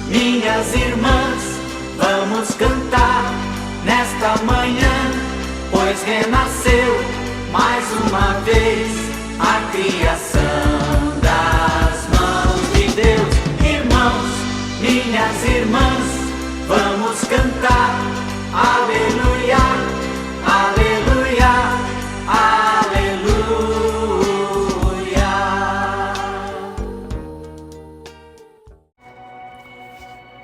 Minhas irmãs, vamos cantar nesta manhã, pois renasceu mais uma vez a criação das mãos de Deus. Irmãos, minhas irmãs, vamos cantar, aleluia, aleluia, aleluia.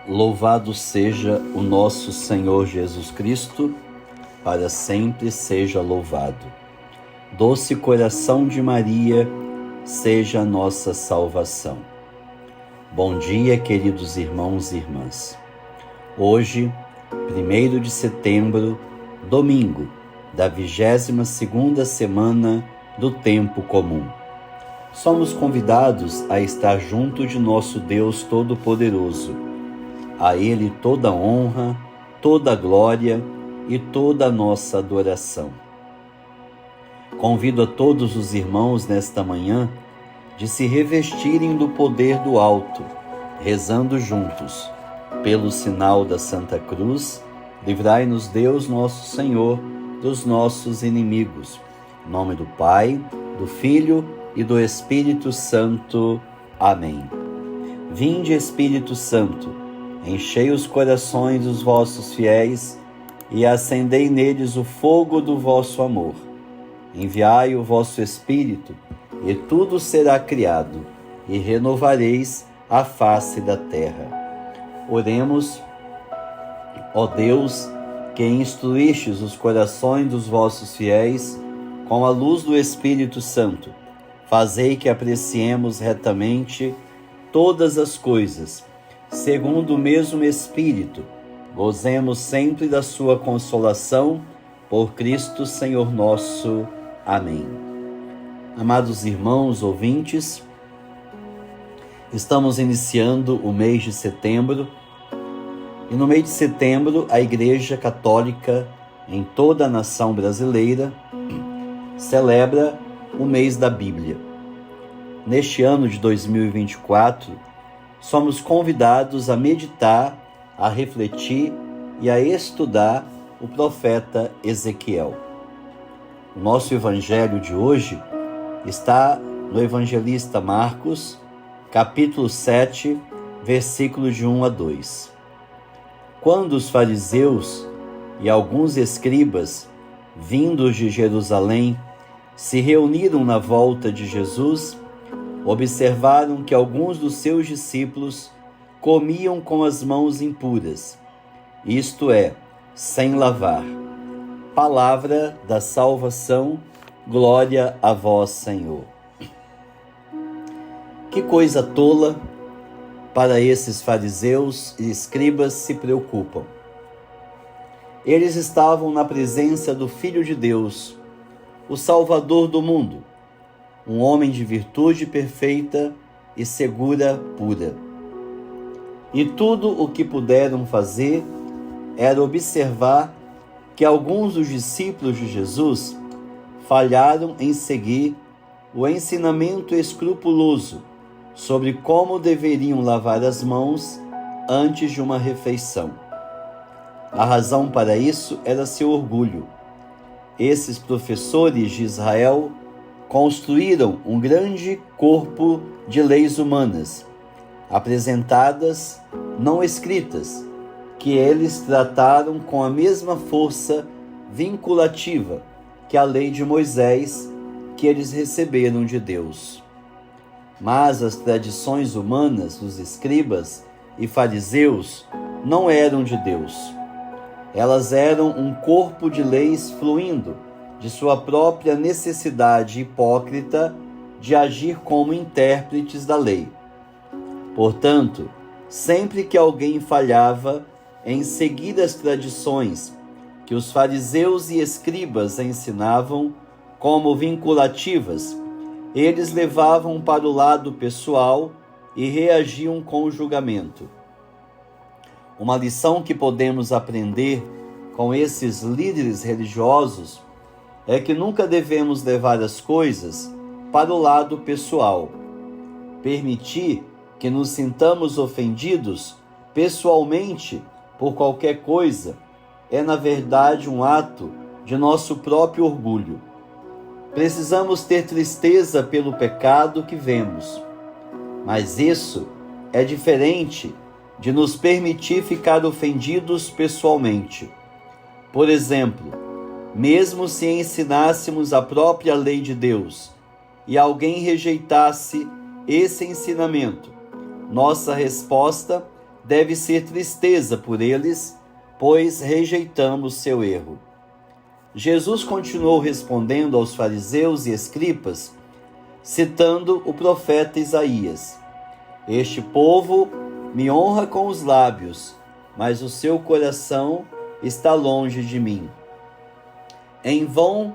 Louvado seja o nosso Senhor Jesus Cristo, para sempre seja louvado. Doce coração de Maria, seja a nossa salvação. Bom dia, queridos irmãos e irmãs. Hoje, 1º de setembro, domingo, da 22ª semana do Tempo Comum. Somos convidados a estar junto de nosso Deus Todo-Poderoso. A Ele toda honra, toda glória e toda a nossa adoração. Convido a todos os irmãos nesta manhã de se revestirem do poder do alto, rezando juntos. Pelo sinal da Santa Cruz, livrai-nos Deus nosso Senhor dos nossos inimigos. Em nome do Pai, do Filho e do Espírito Santo. Amém. Vinde, Espírito Santo, enchei os corações dos vossos fiéis e acendei neles o fogo do vosso amor. Enviai o vosso Espírito, e tudo será criado, e renovareis a face da terra. Oremos. Ó Deus, que instruístes os corações dos vossos fiéis com a luz do Espírito Santo, fazei que apreciemos retamente todas as coisas, segundo o mesmo Espírito, gozemos sempre da sua consolação, por Cristo Senhor nosso. Amém. Amados irmãos ouvintes, estamos iniciando o mês de setembro, e no mês de setembro a Igreja Católica em toda a nação brasileira celebra o mês da Bíblia. Neste ano de 2024, somos convidados a meditar, a refletir e a estudar o profeta Ezequiel. O nosso evangelho de hoje está no evangelista Marcos, capítulo 7, versículos de 1 a 2. Quando os fariseus e alguns escribas, vindos de Jerusalém, se reuniram na volta de Jesus, observaram que alguns dos seus discípulos comiam com as mãos impuras, isto é, sem lavar. Palavra da salvação, glória a vós, Senhor. Que coisa tola para esses fariseus e escribas se preocupam. Eles estavam na presença do Filho de Deus, o Salvador do mundo, um homem de virtude perfeita e segura pura. E tudo o que puderam fazer era observar que alguns dos discípulos de Jesus falharam em seguir o ensinamento escrupuloso sobre como deveriam lavar as mãos antes de uma refeição. A razão para isso era seu orgulho. Esses professores de Israel construíram um grande corpo de leis humanas, apresentadas, não escritas, que eles trataram com a mesma força vinculativa que a lei de Moisés que eles receberam de Deus. Mas as tradições humanas dos escribas e fariseus não eram de Deus. Elas eram um corpo de leis fluindo de sua própria necessidade hipócrita de agir como intérpretes da lei. Portanto, sempre que alguém falhava em seguir as tradições que os fariseus e escribas ensinavam como vinculativas, eles levavam para o lado pessoal e reagiam com o julgamento. Uma lição que podemos aprender com esses líderes religiosos é que nunca devemos levar as coisas para o lado pessoal. Permitir que nos sintamos ofendidos pessoalmente por qualquer coisa é, na verdade, um ato de nosso próprio orgulho. Precisamos ter tristeza pelo pecado que vemos, mas isso é diferente de nos permitir ficar ofendidos pessoalmente. Por exemplo, mesmo se ensinássemos a própria lei de Deus e alguém rejeitasse esse ensinamento, nossa resposta deve ser tristeza por eles, pois rejeitamos seu erro. Jesus continuou respondendo aos fariseus e escribas, citando o profeta Isaías: Este povo me honra com os lábios, mas o seu coração está longe de mim. Em vão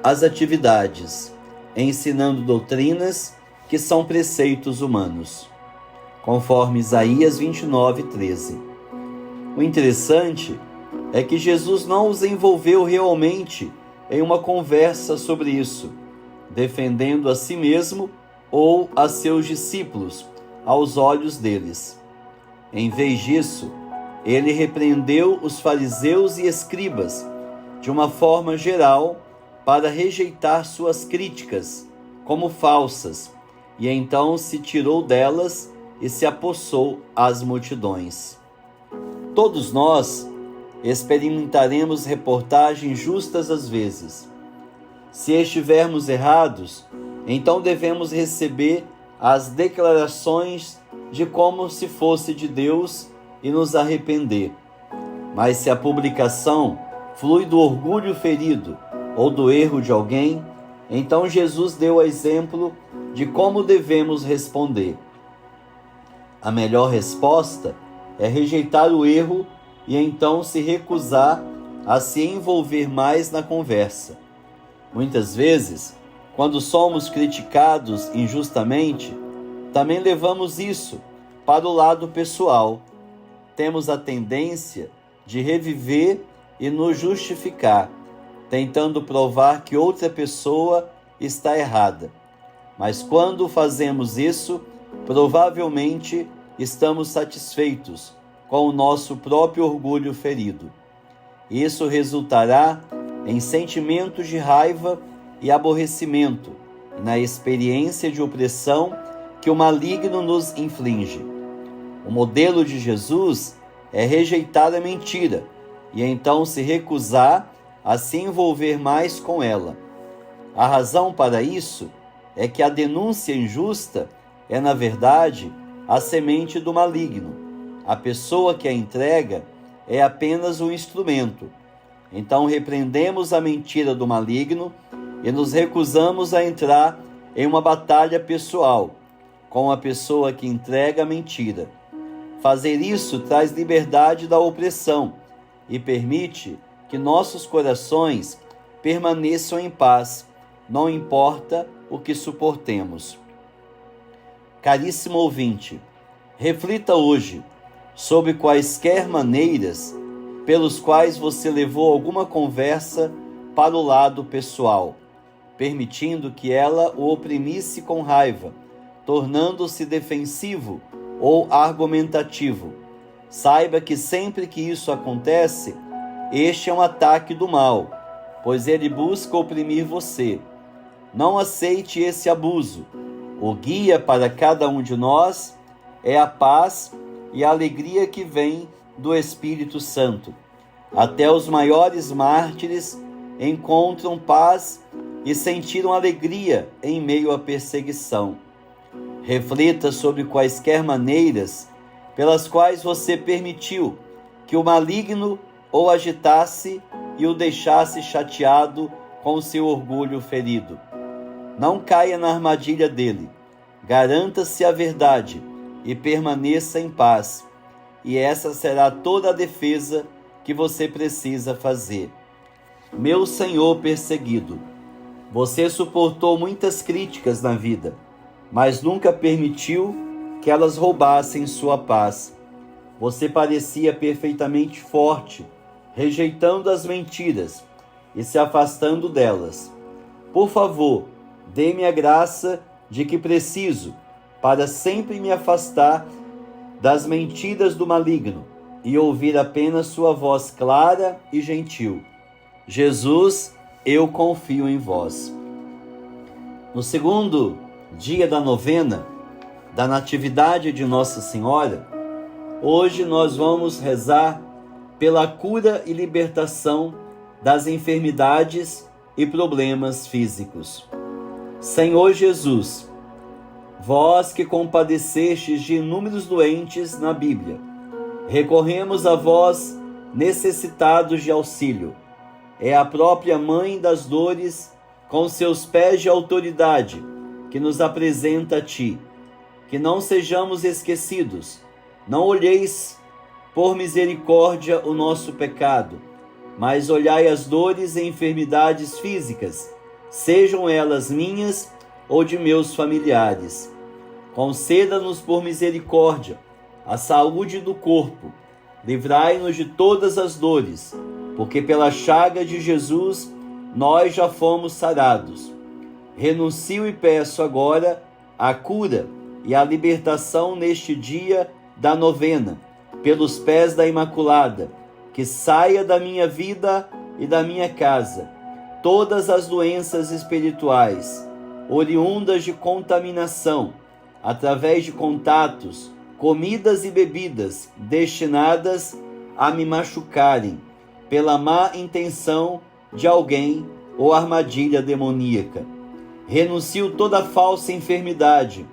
as atividades, ensinando doutrinas que são preceitos humanos, conforme Isaías 29:13. O interessante é que Jesus não os envolveu realmente em uma conversa sobre isso, defendendo a si mesmo ou a seus discípulos aos olhos deles. Em vez disso, ele repreendeu os fariseus e escribas de uma forma geral para rejeitar suas críticas como falsas, e então se tirou delas e se apossou às multidões. Todos nós experimentaremos reportagens justas às vezes. Se estivermos errados, então devemos receber as declarações de como se fosse de Deus e nos arrepender. Mas se a publicação flui do orgulho ferido ou do erro de alguém, então Jesus deu o exemplo de como devemos responder. A melhor resposta é rejeitar o erro e então se recusar a se envolver mais na conversa. Muitas vezes, quando somos criticados injustamente, também levamos isso para o lado pessoal. Temos a tendência de reviver e nos justificar, tentando provar que outra pessoa está errada. Mas quando fazemos isso, provavelmente estamos satisfeitos com o nosso próprio orgulho ferido. Isso resultará em sentimentos de raiva e aborrecimento e na experiência de opressão que o maligno nos inflige. O modelo de Jesus é rejeitar a mentira e então se recusar a se envolver mais com ela. A razão para isso é que a denúncia injusta é, na verdade, a semente do maligno. A pessoa que a entrega é apenas um instrumento. Então repreendemos a mentira do maligno e nos recusamos a entrar em uma batalha pessoal com a pessoa que entrega a mentira. Fazer isso traz liberdade da opressão e permite que nossos corações permaneçam em paz, não importa o que suportemos. Caríssimo ouvinte, reflita hoje sobre quaisquer maneiras pelos quais você levou alguma conversa para o lado pessoal, permitindo que ela o oprimisse com raiva, tornando-se defensivo ou argumentativo. Saiba que sempre que isso acontece, este é um ataque do mal, pois ele busca oprimir você. Não aceite esse abuso. O guia para cada um de nós é a paz e a alegria que vem do Espírito Santo. Até os maiores mártires encontram paz e sentiram alegria em meio à perseguição. Reflita sobre quaisquer maneiras pelas quais você permitiu que o maligno o agitasse e o deixasse chateado com seu orgulho ferido. Não caia na armadilha dele. Garanta-se a verdade e permaneça em paz. E essa será toda a defesa que você precisa fazer. Meu Senhor perseguido, você suportou muitas críticas na vida, mas nunca permitiu que elas roubassem sua paz. Você parecia perfeitamente forte, rejeitando as mentiras e se afastando delas. Por favor, dê-me a graça de que preciso para sempre me afastar das mentiras do maligno e ouvir apenas sua voz clara e gentil. Jesus, eu confio em vós. No segundo dia da novena da Natividade de Nossa Senhora, hoje nós vamos rezar pela cura e libertação das enfermidades e problemas físicos. Senhor Jesus, vós que compadecestes de inúmeros doentes na Bíblia, recorremos a vós necessitados de auxílio. É a própria Mãe das Dores, com seus pés de autoridade, que nos apresenta a Ti. Que não sejamos esquecidos, não olheis por misericórdia o nosso pecado, mas olhai as dores e enfermidades físicas, sejam elas minhas ou de meus familiares. Conceda-nos por misericórdia a saúde do corpo, livrai-nos de todas as dores, porque pela chaga de Jesus nós já fomos sarados. Renuncio e peço agora a cura e a libertação neste dia da novena, pelos pés da Imaculada, que saia da minha vida e da minha casa todas as doenças espirituais, oriundas de contaminação, através de contatos, comidas e bebidas destinadas a me machucarem, pela má intenção de alguém ou armadilha demoníaca. Renuncio toda falsa enfermidade,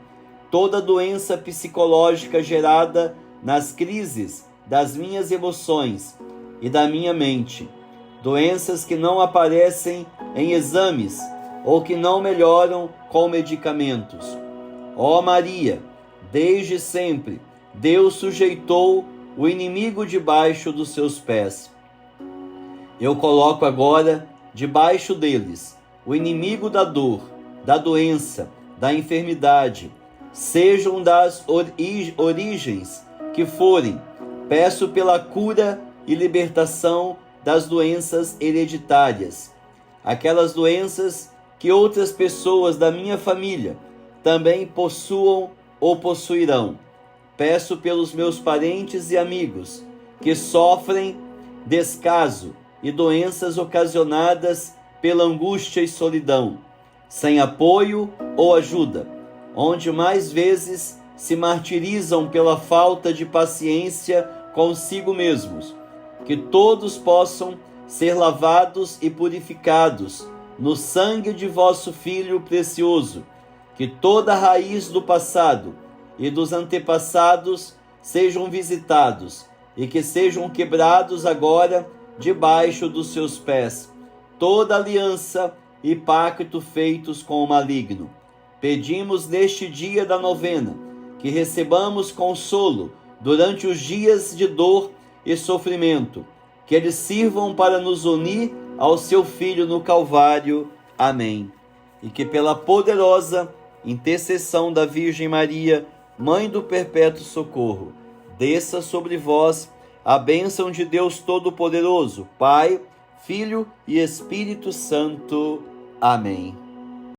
toda doença psicológica gerada nas crises das minhas emoções e da minha mente, doenças que não aparecem em exames ou que não melhoram com medicamentos. Ó Maria, desde sempre Deus sujeitou o inimigo debaixo dos seus pés. Eu coloco agora debaixo deles o inimigo da dor, da doença, da enfermidade, sejam das origens que forem. Peço pela cura e libertação das doenças hereditárias, aquelas doenças que outras pessoas da minha família também possuam ou possuirão. Peço pelos meus parentes e amigos que sofrem descaso e doenças ocasionadas pela angústia e solidão, sem apoio ou ajuda, onde mais vezes se martirizam pela falta de paciência consigo mesmos. Que todos possam ser lavados e purificados no sangue de vosso Filho precioso. Que toda a raiz do passado e dos antepassados sejam visitados e que sejam quebrados agora debaixo dos seus pés. Toda aliança e pacto feitos com o maligno. Pedimos neste dia da novena que recebamos consolo durante os dias de dor e sofrimento, que eles sirvam para nos unir ao seu Filho no Calvário. Amém. E que pela poderosa intercessão da Virgem Maria, Mãe do Perpétuo Socorro, desça sobre vós a bênção de Deus Todo-Poderoso, Pai, Filho e Espírito Santo. Amém.